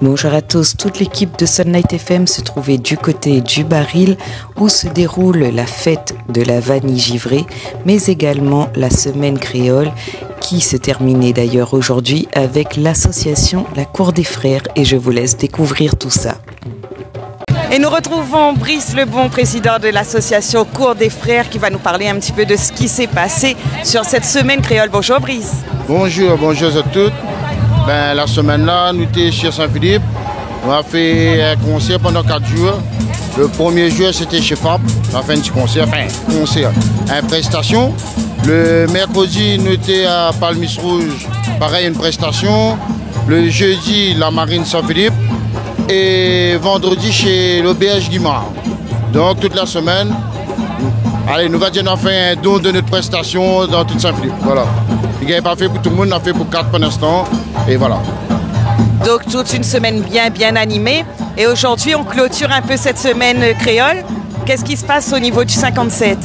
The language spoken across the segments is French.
Bonjour à tous, toute l'équipe de Sunlight FM se trouvait du côté du Baril où se déroule la fête de la vanille givrée, mais également la semaine créole qui se terminait d'ailleurs aujourd'hui avec l'association La Cour des Frères et je vous laisse découvrir tout ça. Et nous retrouvons Brice Lebon, président de l'association Cour des Frères, qui va nous parler un petit peu de ce qui s'est passé sur cette semaine créole. Bonjour Brice. Bonjour à toutes. La semaine-là, nous étions chez Saint-Philippe. On a fait un concert pendant 4 jours. Le premier jour, c'était chez Fab. On a fait un petit concert, une prestation. Le mercredi, nous étions à Palmis Rouge, pareil, une prestation. Le jeudi, la Marine Saint-Philippe. Et vendredi, chez l'Auberge Guimard. Donc, toute la semaine, allez, nous avons fait un don de notre prestation dans toute Saint-Philippe. Voilà. Il n'y a pas fait pour tout le monde, on a fait pour 4 pour l'instant. Et voilà. Donc toute une semaine bien animée. Et aujourd'hui, on clôture un peu cette semaine créole. Qu'est-ce qui se passe au niveau du 57 ?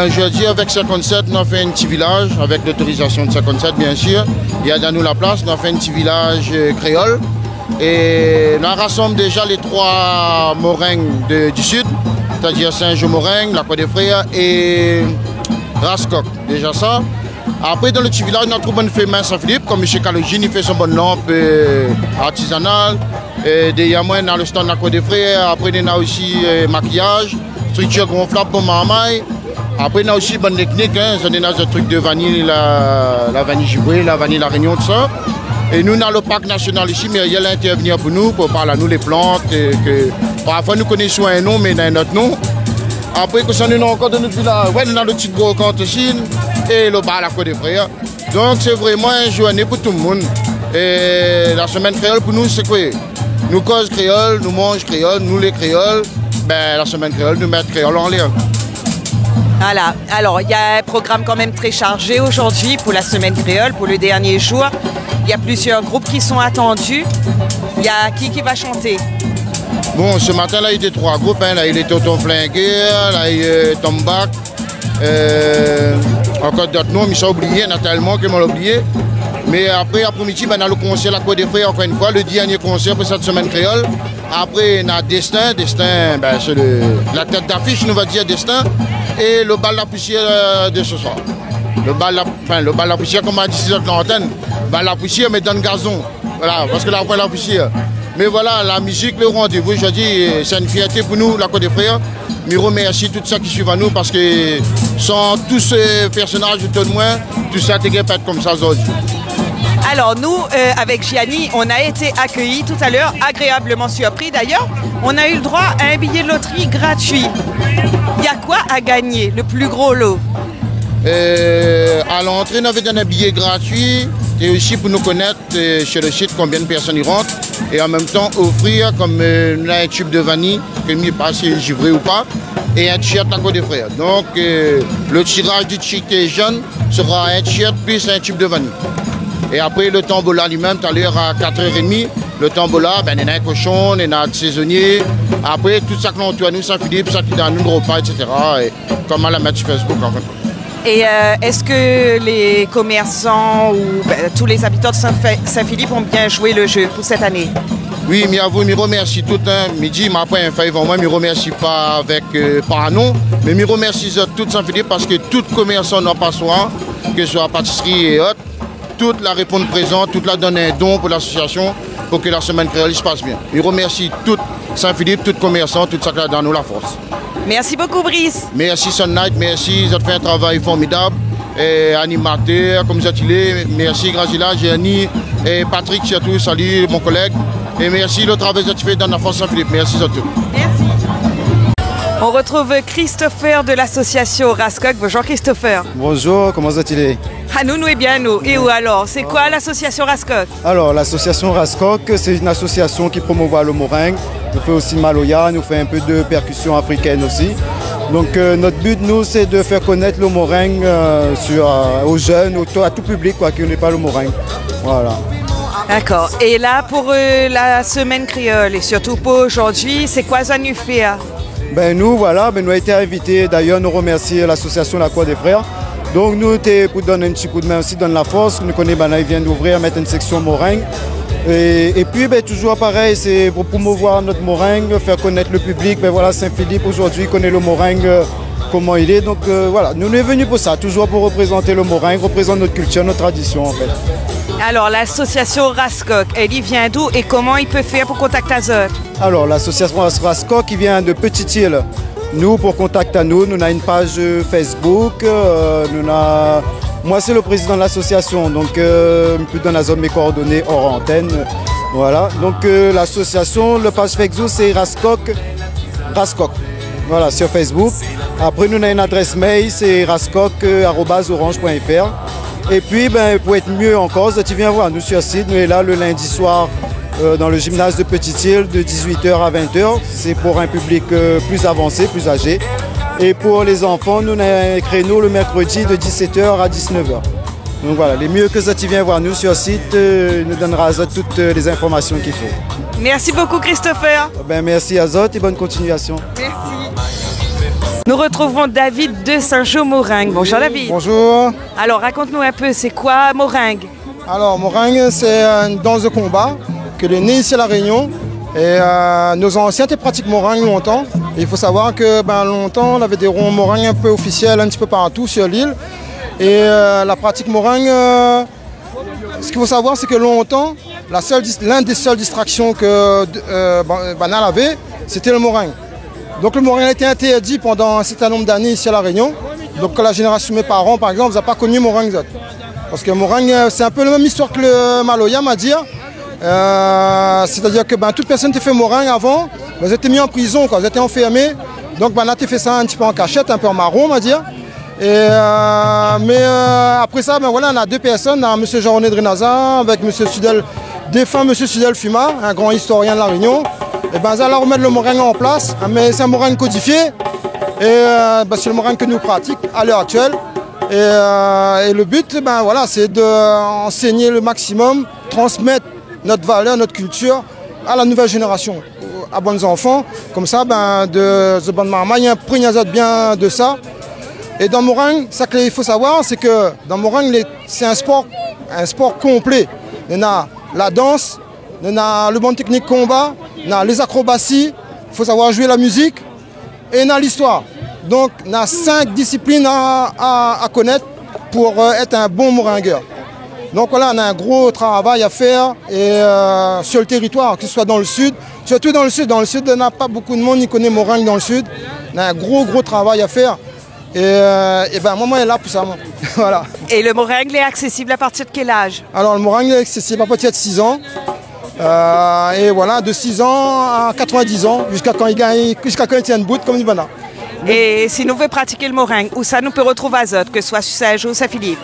Aujourd'hui, avec 57, on a fait un petit village, avec l'autorisation de 57, bien sûr. Il y a dans nous la place, on a fait un petit village créole. Et on rassemble déjà les 3 moringues du sud, c'est-à-dire Saint-Jean-Moringue, la Cour des Frères et Rascoc. Déjà ça. Après, dans le petit village, on a trouvé une femme à Saint-Philippe, comme M. Kalogine, il fait son bonne lampe artisanale. Des yamouins dans le stand de la Cour des Frères. Après, on a aussi maquillage, structure gonflable pour marmaille. Après, on a aussi bonne technique, on a des trucs de vanille, la vanille givrée, la vanille la réunion, tout ça. Et nous, dans le parc national ici, mais il y a l'intervenir pour nous, pour parler à nous les plantes. Parfois, nous connaissons un nom, mais on a un autre nom. Après, nous avons encore de notre village, on a le petit brocante aussi, et le bar à la Cour des Frères. Donc, c'est vraiment une journée pour tout le monde. Et la semaine créole, pour nous, c'est quoi? Nous causons créole, nous mangeons créole, nous les créoles. La semaine créole, nous mettons créole en l'air. Voilà. Alors, il y a un programme quand même très chargé aujourd'hui pour la semaine créole, pour le dernier jour. Il y a plusieurs groupes qui sont attendus. Il y a qui va chanter? Bon, ce matin-là, il y a 3 groupes. Là, il y a Tonton Flinguer, là, il y a Tombac, encore d'autres noms, mais ils sont oubliés, il y en a tellement qu'ils m'ont oublié. Mais après, après-midi, on a le concert La Cour des Frères, encore une fois, le dernier concert pour cette semaine créole. Après, on a Destin, c'est la tête d'affiche, on va dire Destin, et le bal de la poussière de ce soir. Le bal de la poussière, comme on a dit sur l'antenne, bal de la poussière, mais dans le gazon. Voilà, parce que là, on prend la poussière. Mais voilà, la musique, le rendez-vous, je dis, c'est une fierté pour nous, la Cour des Frères. Je remercie tout ça qui suivent à nous parce que sans tous ces personnages de tout de moins, tout ça ne pas être comme ça aujourd'hui. Alors nous, avec Gianni, on a été accueillis tout à l'heure, agréablement surpris d'ailleurs. On a eu le droit à un billet de loterie gratuit. Il y a quoi à gagner, le plus gros lot? À l'entrée, on avait donné un billet gratuit et aussi pour nous connaître sur le site combien de personnes y rentrent et en même temps offrir comme un tube de vanille, que ne pas si givré ou pas, et un t-shirt à la Cour des Frères. Donc le tirage du ticket jaune sera un t-shirt plus un tube de vanille. Et après le tombola lui-même, tout à l'heure à 4h30, le tombola, il y a un cochon, il y a un saisonnier. Après tout ça que l'on doit nous, Saint-Philippe, ça qui est dans nous, le repas, etc. Et comme à la mettre sur Facebook en fait. Et est-ce que les commerçants ou tous les habitants de Saint-Philippe ont bien joué le jeu pour cette année? Oui, mais à vous, je remercie tout midi, mais après un fait moi, je remercie pas avec par nom, mais je remercie tout Saint-Philippe parce que tout commerçant n'a pas soin, que ce soit pâtisserie et autres, toute la réponse présente, toute la donne un don pour l'association pour que la semaine créole se passe bien. Je remercie tout Saint-Philippe, tout commerçant, tout ça qui a dans nous la force. Merci beaucoup Brice. Merci Sunlight, merci, vous avez fait un travail formidable. Et animateur, comme vous êtes merci Grazila, Gianni et Patrick surtout, salut mon collègue. Et merci le travail que vous avez fait dans la force Saint-Philippe. Merci à tous. Merci. On retrouve Christopher de l'association Rascoc. Bonjour Christopher. Bonjour, comment allez-vous? Ah nous et bien nous. Et où alors? C'est quoi l'association Rascoc? Alors l'association Rascoc, c'est une association qui promouvoit le moringue. Nous fait aussi maloya, nous fait un peu de percussion africaine aussi. Donc notre but, nous, c'est de faire connaître le moringue aux jeunes, à tout public qui ne connaît pas le moringue. Voilà. D'accord. Et là, pour la semaine créole, et surtout pour aujourd'hui, c'est quoi ça nous fait? Nous, voilà, nous avons été invités. D'ailleurs, nous remercions l'association La Cour des Frères Donc nous, pour donner un petit coup de main aussi, donne la force. Nous connaissons, ils viennent d'ouvrir, mettre une section meringue. Et puis toujours pareil, c'est pour promouvoir notre meringue, faire connaître le public. Voilà, Saint-Philippe aujourd'hui connaît le meringue, comment il est. Donc voilà, nous sommes venus pour ça, toujours pour représenter le meringue, représenter notre culture, notre tradition en fait. Alors l'association Rascoc, elle y vient d'où et comment il peut faire pour contacter Azote? Alors l'association Rascoc qui vient de Petite-Île. Nous, pour contact à nous avons une page Facebook. Moi, c'est le président de l'association, donc je peux donner mes coordonnées hors antenne. Voilà, donc l'association, le page Facebook, c'est Rascoc. Voilà, sur Facebook. Après, nous avons une adresse mail, c'est rascoc@orange.fr. Et puis, pour être mieux encore, tu viens voir nous sur le site. Nous sommes là le lundi soir dans le gymnase de Petite-Île de 18h à 20h. C'est pour un public plus avancé, plus âgé. Et pour les enfants, nous avons un créneau le mercredi de 17h à 19h. Donc voilà, les mieux que ça, tu viens voir nous sur le site, nous donnera Azote toutes les informations qu'il faut. Merci beaucoup Christopher. Merci Azote et bonne continuation. Merci. Nous retrouvons David de Saint-Jean-Moringue. Bonjour David. Bonjour. Alors raconte-nous un peu, c'est quoi Moringue? Alors Moringue, c'est une danse de combat que est née ici à La Réunion. Et nos anciens étaient pratiquent Moringue longtemps. Et il faut savoir que longtemps, on avait des ronds Moringue un peu officiels un petit peu partout sur l'île. Et la pratique Moringue, ce qu'il faut savoir, c'est que longtemps, l'un des seules distractions que Banal avait, c'était le Moringue. Donc le Moringue a été interdit pendant un certain nombre d'années ici à La Réunion. Donc la génération de mes parents, par exemple, n'a pas connu Moringue. Parce que Moringue, c'est un peu la même histoire que le Maloya, à dire. C'est-à-dire que toute personne qui fait Moringue avant, vous étiez mis en prison, vous étiez enfermé. Donc on a fait ça un petit peu en cachette, un peu en marron, on va dire. Et, mais après ça, voilà, on a deux personnes, M. Jean-René Drenaza avec défunt M. Sudel Fuma, un grand historien de La Réunion. Et ça là remettre le Moringue en place, mais c'est un Moringue codifié. Et c'est le Moringue que nous pratiquons à l'heure actuelle. Et le but, voilà, c'est d'enseigner le maximum, transmettre notre valeur, notre culture à la nouvelle génération, à bons enfants. Comme ça, de ce bon marmaille, prenez bien de ça. Et dans Moringue, ça qu'il faut savoir, c'est que dans Moringue, c'est un sport complet. Il y a la danse, il y a le bon technique combat, il y a les acrobaties, il faut savoir jouer la musique et il y a l'histoire. Donc, il y a 5 disciplines à connaître pour être un bon moringueur. Donc voilà, on a un gros travail à faire et, sur le territoire, que ce soit dans le sud, surtout dans le sud. Dans le sud, il n'y a pas beaucoup de monde qui connaît Moringue dans le sud. On a un gros travail à faire. Et moi, il est là pour ça. Voilà. Et le Moringue est accessible à partir de quel âge? Alors le Moringue est accessible à partir de 6 ans. Et voilà, de 6 ans à 90 ans, jusqu'à quand il tient bout comme du banane. Et si nous voulons pratiquer le Moringue, où ça nous peut retrouver Azote, que ce soit sur Saint-Jean ou Saint-Philippe?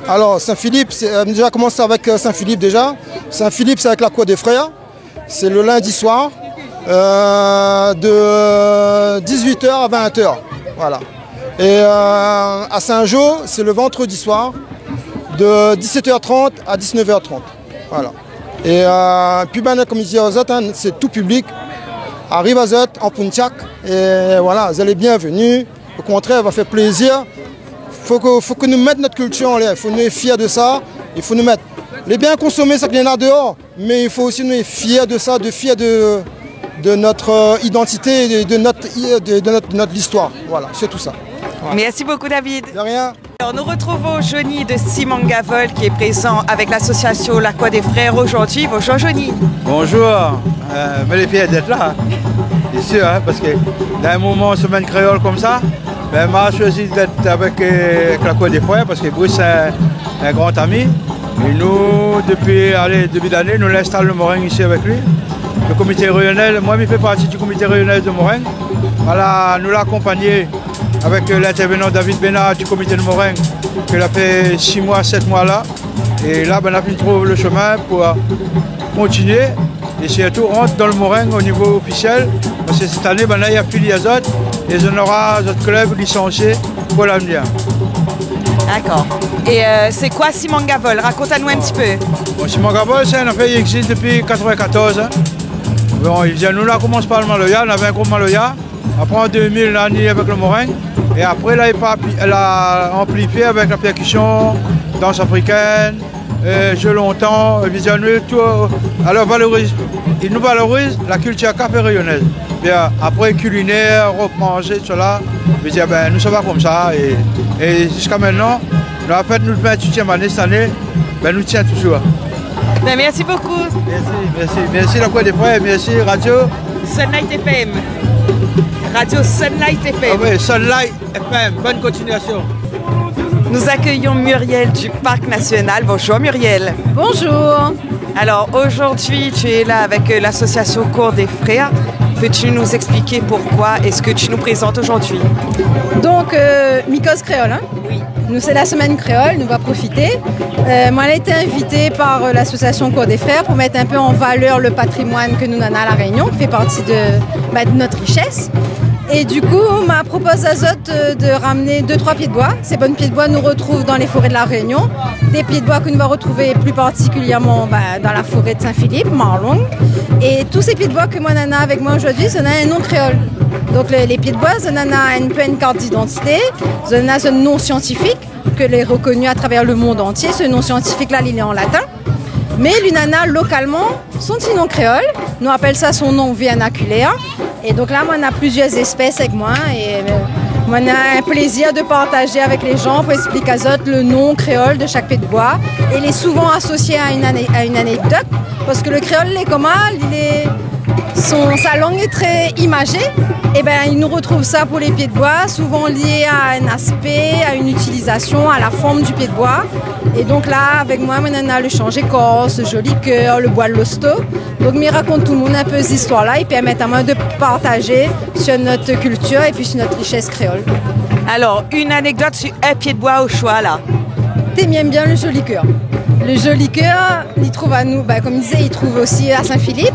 Alors Saint-Philippe, déjà commencer avec Saint-Philippe déjà. Saint-Philippe, c'est avec la Cour des Frères. C'est le lundi soir de 18h à 20h. Voilà. Et à Saint-Jean, c'est le vendredi soir de 17h30 à 19h30. Voilà. Et puis comme il dit à Azote, c'est tout public. Arrive à Azote en Puntiac et voilà, vous allez bienvenus. Au contraire, ça va faire plaisir. Faut que nous mettions notre culture en l'air. Il faut nous être fiers de ça. Il faut nous mettre les biens consommés, ça qu'il y en a dehors, mais il faut aussi nous être fiers de ça, fiers de notre identité et de notre histoire. Voilà, c'est tout ça. Voilà. Merci beaucoup David. De rien. Alors, nous retrouvons Johnny de Simangavol qui est présent avec l'association La Croix des Frères aujourd'hui. Bonjour Johnny. Bonjour, me les pieds d'être là, c'est sûr, parce que dans un moment semaine créole comme ça, m'a choisi d'être avec La Croix des Frères parce que Bruce est un grand ami. Et nous, depuis début d'année, nous l'installons le Moringue ici avec lui. Le comité régional, moi je fais partie du comité régional de Moringue. Voilà, nous l'accompagner avec l'intervenant David Bénard du comité de Moringue, qui a fait 6 mois, 7 mois là. Et là, on a pu trouver le chemin pour continuer et surtout rentrer dans le Moringue au niveau officiel. Parce que cette année, il y a fili Azote et on aura notre club licencié pour l'avenir. D'accord. Et c'est quoi Simangavol? Raconte-nous un petit peu. Bon, Simangavol, c'est un affaire qui existe depuis 1994. Bon, nous là commence par le Maloya, on avait un groupe Maloya Après en 2000, on a né avec le meringue. Et après, là, elle a amplifié avec la percussion, danse africaine, jeu longtemps, visuel, tout. Alors, il nous valorise la culture capéréunnaise. Bien, après, culinaire, manger, cela. Je dis, ben, nous sommes comme ça. Et jusqu'à maintenant, nous avons fait notre 28e année cette année, ben, nous tiens toujours. Ben, merci beaucoup. Merci la Côte des Frères, merci Radio Sunlight FM. Radio Sunlight FM. Ah oui, Sunlight FM, bonne continuation. Nous accueillons Muriel du Parc National. Bonjour Muriel. Bonjour. Alors aujourd'hui, tu es là avec l'association Cour des Frères. Peux-tu nous expliquer pourquoi est-ce que tu nous présentes aujourd'hui? Donc, Mycos Créole, hein? Oui. Nous, c'est la semaine créole, nous va profiter. Moi, elle a été invitée par l'association Cour des Frères pour mettre un peu en valeur le patrimoine que nous avons à La Réunion, qui fait partie de notre richesse. Et du coup, on m'a proposé à Zot de ramener 2-3 pieds de bois. Ces bonnes pieds de bois nous retrouvent dans les forêts de La Réunion. Des pieds de bois que nous allons retrouver plus particulièrement dans la forêt de Saint-Philippe, Marlong. Et tous ces pieds de bois que moi, Nana, avec moi aujourd'hui, ça a un nom créole. Donc les pieds de bois, ça a une carte d'identité, ça a un nom scientifique que est reconnu à travers le monde entier. Ce nom scientifique-là, il est en latin. Mais l'unana, localement, son petit nom créole. Nous appelle ça son nom vernaculaire. Et donc là, moi, on a plusieurs espèces avec moi. Et moi, on a un plaisir de partager avec les gens pour expliquer à Zot le nom créole de chaque pied de bois. Et il est souvent associé à une anecdote. Parce que le créole, il est comment? Sa langue est très imagée. Et ben, il nous retrouve ça pour les pieds de bois, souvent lié à un aspect, à une utilisation, à la forme du pied de bois. Et donc là, avec moi, on a le change écorce, le joli cœur, le bois de l'hosto. Donc, je raconte tout le monde un peu ces histoires-là et permettent à moi de partager sur notre culture et puis sur notre richesse créole. Alors, une anecdote sur un pied de bois au choix, là. T'aimes bien le joli cœur. Le joli cœur, il trouve à nous, comme il disait, il trouve aussi à Saint-Philippe.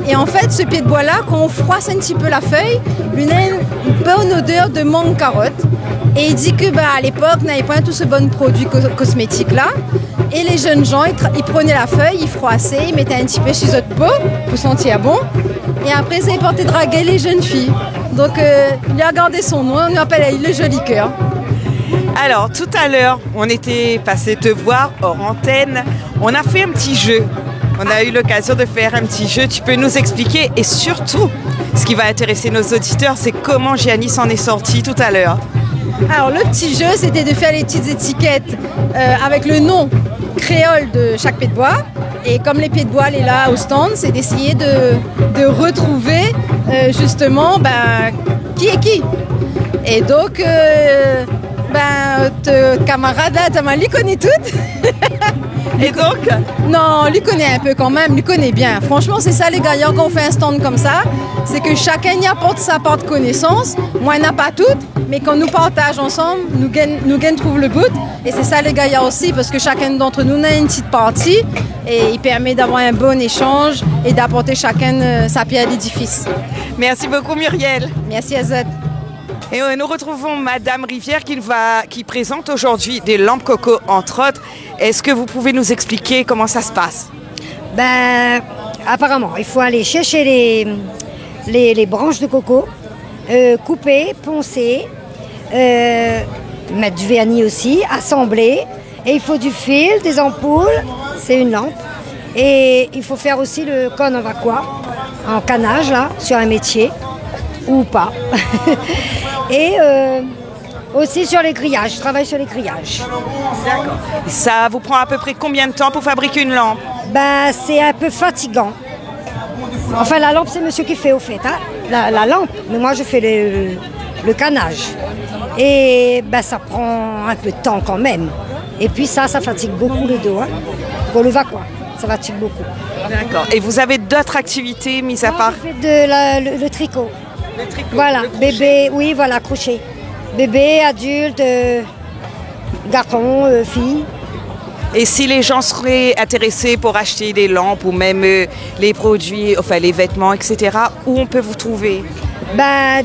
Et en fait, ce pied de bois-là, quand on froisse un petit peu la feuille, il a une bonne odeur de mangue carotte. Et il dit que à l'époque, on n'avait pas tout ce bon produit cosmétique-là. Et les jeunes gens, ils prenaient la feuille, ils froissaient, ils mettaient un petit peu sur notre peau pour sentir bon. Et après, ça, ils portaient draguer les jeunes filles. Donc, il a gardé son nom, on l'appelle le joli cœur. Alors, tout à l'heure, on était passé te voir hors antenne. On a fait un petit jeu. On a eu l'occasion de faire un petit jeu. Tu peux nous expliquer et surtout, ce qui va intéresser nos auditeurs, c'est comment Gianni s'en est sorti tout à l'heure. Alors, le petit jeu, c'était de faire les petites étiquettes avec le nom créole de chaque pied de bois. Et comme les pieds de bois, elle est là au stand, c'est d'essayer de retrouver justement qui est qui. Et donc, camarade là, Tamali connaît toutes. Et donc? Non, lui connaît un peu quand même, lui connaît bien. Franchement, c'est ça les gars, quand on fait un stand comme ça, c'est que chacun y apporte sa part de connaissance. Moi, il n'a pas toutes, mais quand nous partageons ensemble, nous gagnons trouve le bout. Et c'est ça les gars aussi, parce que chacun d'entre nous a une petite partie et il permet d'avoir un bon échange et d'apporter chacun sa pierre d'édifice. Merci beaucoup Muriel. Merci Azad. Et nous retrouvons Madame Rivière qui présente aujourd'hui des lampes coco, entre autres. Est-ce que vous pouvez nous expliquer comment ça se passe? Apparemment, il faut aller chercher les branches de coco, couper, poncer, mettre du vernis aussi, assembler. Et il faut du fil, des ampoules, c'est une lampe. Et il faut faire aussi le cône en vacuum, en canage, là, sur un métier, ou pas. Et aussi sur les grillages, je travaille sur les grillages. D'accord. Ça vous prend à peu près combien de temps pour fabriquer une lampe? C'est un peu fatigant. Enfin, la lampe, c'est monsieur qui fait au fait, hein, la lampe. Mais moi, je fais le canage. Et ça prend un peu de temps quand même. Et puis ça fatigue beaucoup les dos. Hein. Pour le vacuum, ça fatigue beaucoup. D'accord. Et vous avez d'autres activités mises à part? Je fais le tricot. Le tricot. Voilà, bébé, oui, voilà, crochet. Bébé, adulte, garçon, fille. Et si les gens seraient intéressés pour acheter des lampes ou même les produits, enfin les vêtements, etc., où on peut vous trouver?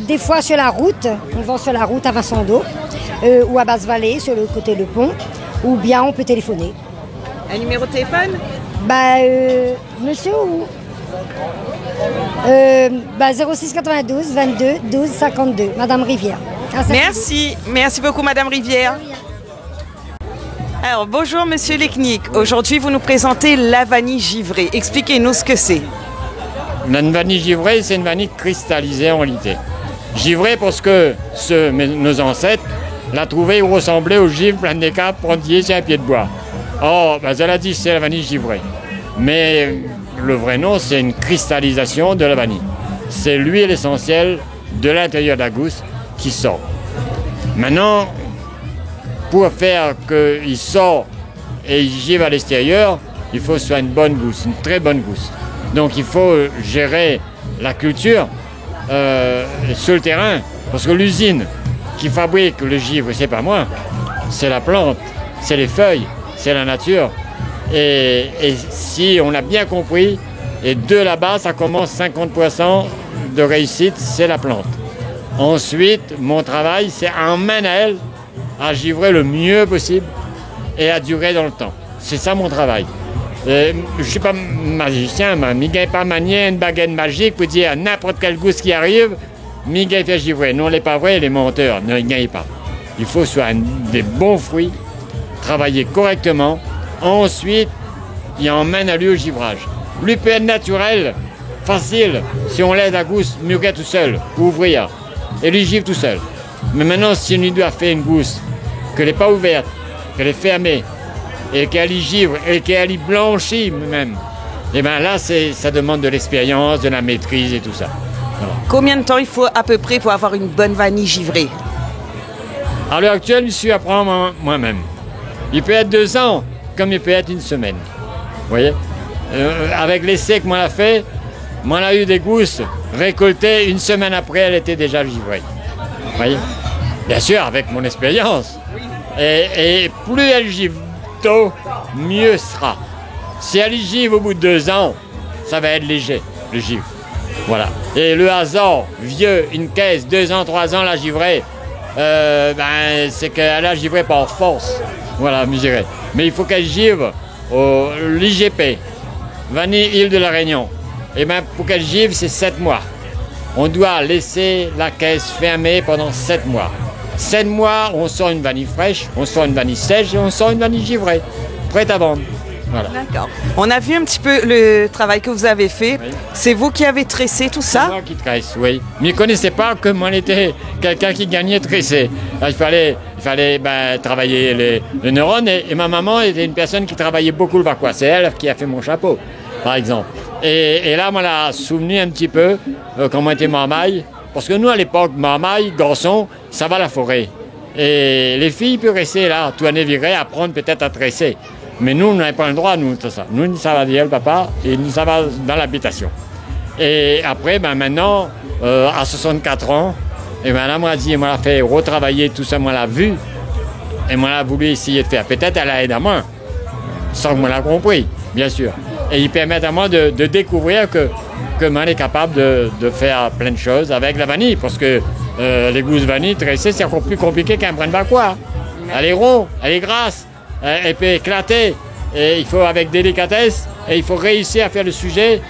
Des fois sur la route, on vend sur la route à Vincent d'Eau, ou à Basse-Vallée, sur le côté du pont, ou bien on peut téléphoner. Un numéro de téléphone? Monsieur ou 06 92 22 12 52, Madame Rivière. Merci beaucoup Madame Rivière. Alors bonjour Monsieur Lecnic, aujourd'hui vous nous présentez la vanille givrée. Expliquez-nous ce que c'est. Une vanille givrée, c'est une vanille cristallisée en réalité. Givrée parce que nos ancêtres la trouvaient ou ressemblait au givre plein des capes pointillés sur un pied de bois. Oh, cela dit c'est la vanille givrée. Mais le vrai nom, c'est une cristallisation de la vanille. C'est l'huile essentielle de l'intérieur de la gousse qui sort. Maintenant, pour faire qu'il sort et il givre à l'extérieur, il faut que ce soit une bonne gousse, une très bonne gousse. Donc il faut gérer la culture sur le terrain, parce que l'usine qui fabrique le givre, c'est pas moi, c'est la plante, c'est les feuilles, c'est la nature. Et si on a bien compris, et de là-bas, ça commence 50% de réussite, c'est la plante. Ensuite, mon travail, c'est à emmener à elle à givrer le mieux possible et à durer dans le temps. C'est ça mon travail. Je ne suis pas magicien, mais je ne gagne pas manier une baguette magique pour dire à n'importe quelle gousse qui arrive, je gagne faire givrer. Non, n'est pas vrai, les menteurs ne gagnent pas. Il faut soit des bons fruits, travailler correctement. Ensuite, il emmène à lui au givrage. Lui peut être naturel, facile, si on l'aide à gousse mûrir tout seul, ouvrir, et lui givre tout seul. Mais maintenant, si on lui doit faire une gousse, qu'elle n'est pas ouverte, qu'elle est fermée, et qu'elle y givre, et qu'elle y blanchit même, et bien là, ça demande de l'expérience, de la maîtrise et tout ça. Voilà. Combien de temps il faut à peu près pour avoir une bonne vanille givrée? À l'heure actuelle, je suis à prendre moi-même. Il peut être 2 ans, comme il peut être une semaine. Vous voyez, avec l'essai que moi l'a fait, moi l'a eu des gousses récoltées 1 semaine après, elle était déjà givrée. Vous voyez, bien sûr, avec mon expérience. Et plus elle givre tôt, mieux sera. Si elle y givre au bout de 2 ans, ça va être léger, le givre. Voilà. Et le hasard, vieux, une caisse, 2 ans, 3 ans, la givrée, c'est qu'elle a givré par force. Voilà, mesuré. Mais il faut qu'elle givre au l'IGP, Vanille Île de la Réunion. Et bien, pour qu'elle givre, c'est 7 mois. On doit laisser la caisse fermée pendant 7 mois. 7 mois, on sort une vanille fraîche, on sort une vanille sèche et on sort une vanille givrée, prête à vendre. Voilà. D'accord. On a vu un petit peu le travail que vous avez fait. Oui. C'est vous qui avez tressé tout ça? C'est moi qui tresse, oui. Mais je ne connaissais pas que moi j'étais quelqu'un qui gagnait tresser. Là, il fallait travailler les neurones et ma maman était une personne qui travaillait beaucoup le vacuum. C'est elle qui a fait mon chapeau, par exemple. Et là, moi, l'a souvenu un petit peu quand on était marmaille. Parce que nous, à l'époque, marmaille, garçon, ça va à la forêt. Et les filles peuvent rester là, tout année virée, apprendre peut-être à tresser. Mais nous, on n'avait pas le droit, nous, tout ça. Nous, ça va dire le papa, et nous, ça va dans l'habitation. Et après, maintenant, à 64 ans, et là, moi, l'a fait retravailler tout ça, moi, l'a vu, et moi, l'a voulu essayer de faire. Peut-être elle a aidé à moi, sans que moi l'a compris, bien sûr. Et il permet à moi de découvrir que moi, est capable de faire plein de choses avec la vanille, parce que les gousses vanille tressées, c'est encore plus compliqué qu'un brin de vacuum. Elle est ronde, elle est grasse. Elle peut éclater, et il faut avec délicatesse, et il faut réussir à faire le sujet.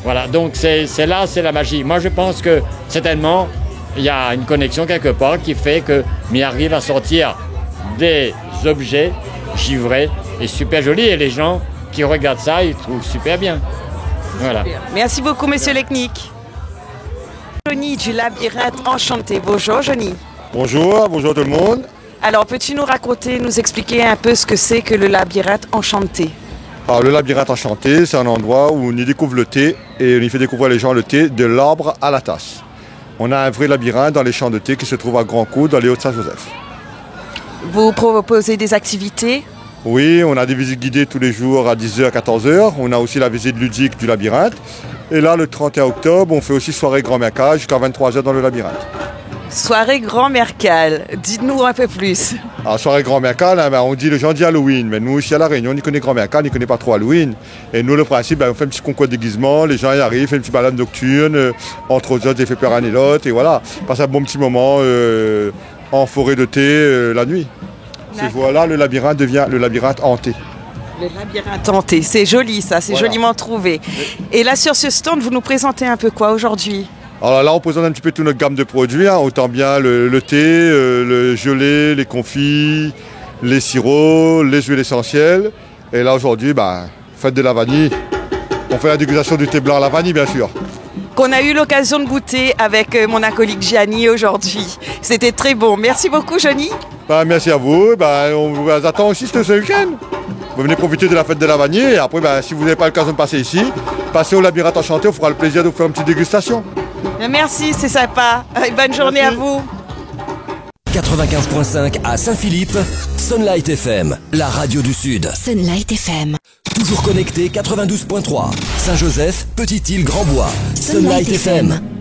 Voilà, donc c'est la magie. Moi, je pense que certainement, il y a une connexion quelque part qui fait que m'y arrive à sortir des objets givrés et super jolis, et les gens qui regardent ça, ils trouvent super bien. Voilà. Super. Merci beaucoup, Monsieur Lecnic. Johnny du Labyrinthe Enchanté. Bonjour, Johnny. Bonjour tout le monde. Alors, peux-tu nous raconter, nous expliquer un peu ce que c'est que le Labyrinthe Enchanté? Alors, le Labyrinthe Enchanté, c'est un endroit où on y découvre le thé et on y fait découvrir les gens le thé de l'arbre à la tasse. On a un vrai labyrinthe dans les champs de thé qui se trouve à Grand Coude, dans les Hauts-de-Saint-Joseph. Vous proposez des activités? Oui, on a des visites guidées tous les jours à 10h, à 14h. On a aussi la visite ludique du labyrinthe. Et là, le 31 octobre, on fait aussi soirée Grand Mercage jusqu'à 23h dans le labyrinthe. Soirée Grand Mercal, dites-nous un peu plus. Alors, soirée Grand Mercal, les gens disent Halloween, mais nous ici à La Réunion, on y connaît Grand Mercal, on n'y connaît pas trop Halloween. Et nous, le principe, on fait un petit concours de déguisement, les gens y arrivent, font une petite balade nocturne, entre autres, j'ai fait peur à Nélote, et voilà, passe un bon petit moment en forêt de thé la nuit. Et voilà, le labyrinthe devient le labyrinthe hanté. Le labyrinthe hanté, c'est joli ça, c'est joliment trouvé. Et là sur ce stand, vous nous présentez un peu quoi aujourd'hui? Alors là, on présente un petit peu toute notre gamme de produits, hein, autant bien le thé, le gelé, les confits, les sirops, les huiles essentielles. Et là aujourd'hui, fête de la vanille. On fait la dégustation du thé blanc à la vanille, bien sûr. Qu'on a eu l'occasion de goûter avec mon acolyte Gianni aujourd'hui. C'était très bon. Merci beaucoup, Johnny. Merci à vous. On vous attend aussi ce week-end. Vous venez profiter de la fête de la vanille. Et après, si vous n'avez pas l'occasion de passer ici, passez au labyrinthe enchanté. On fera le plaisir de vous faire une petite dégustation. Merci, c'est sympa. Bonne journée à vous. 95.5 à Saint-Philippe, Sunlight FM, la radio du Sud. Sunlight FM. Toujours connecté 92.3. Saint-Joseph, Petite-Île, Grand-Bois. Sunlight FM.